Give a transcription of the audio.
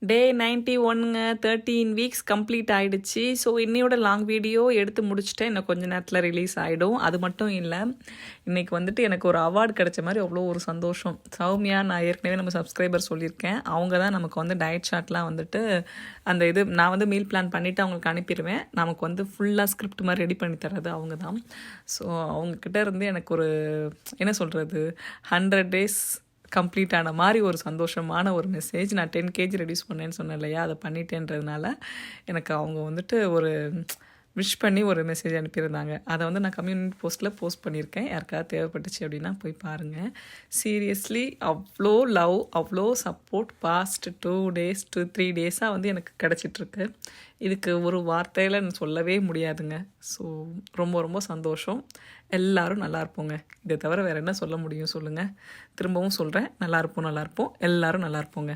டே 91ங்க 13 weeks complete ஆகிடுச்சு. So இன்னையோட long video எடுத்து முடிச்சுட்டேன். இன்னும் கொஞ்சம் நேரத்தில் ரிலீஸ் ஆகிடும். அது மட்டும் இல்லை, இன்றைக்கி வந்துட்டு எனக்கு ஒரு அவார்டு கிடைச்ச மாதிரி அவ்வளோ ஒரு சந்தோஷம். சௌமியா, நான் ஏற்கனவே நம்ம சப்ஸ்கிரைபர் சொல்லியிருக்கேன், அவங்க தான் நமக்கு வந்து டயட் சார்ட்லாம் வந்துட்டு அந்த இது நான் வந்து மீல் பிளான் பண்ணிவிட்டு அவங்களுக்கு அனுப்பிடுவேன். நமக்கு வந்து ஃபுல்லாக ஸ்கிரிப்ட் மாதிரி ரெடி பண்ணி தர்றது அவங்க தான். ஸோ அவங்கக்கிட்ட இருந்து எனக்கு ஒரு என்ன சொல்கிறது 100 டேஸ் கம்ப்ளீட் ஆன மாதிரி ஒரு சந்தோஷமான ஒரு மெசேஜ். நான் 10 kg ரெடியூஸ் பண்ணேன்னு சொன்னேன் இல்லையா, அதை பண்ணிட்டேன்றதுனால எனக்கு அவங்க வந்துட்டு ஒரு விஷ் பண்ணி ஒரு மெசேஜ் அனுப்பியிருந்தாங்க. அதை வந்து நான் கம்யூனிட்டி போஸ்ட்டில் போஸ்ட் பண்ணியிருக்கேன். யாருக்காவது தேவைப்பட்டுச்சு அப்படின்னா போய் பாருங்கள். சீரியஸ்லி அவ்வளோ லவ், அவ்வளோ சப்போர்ட் பாஸ்ட் 2 days to 3 days-ஆக வந்து எனக்கு கிடச்சிட்ருக்கு. இதுக்கு ஒரு வார்த்தையில் நான் சொல்லவே முடியாதுங்க. ஸோ ரொம்ப ரொம்ப சந்தோஷம். எல்லோரும் நல்லா இருப்போங்க. இதை தவிர வேறு என்ன சொல்ல முடியும் சொல்லுங்கள். திரும்பவும் சொல்கிறேன், நல்லா இருப்போம் எல்லோரும் நல்லா இருப்போங்க.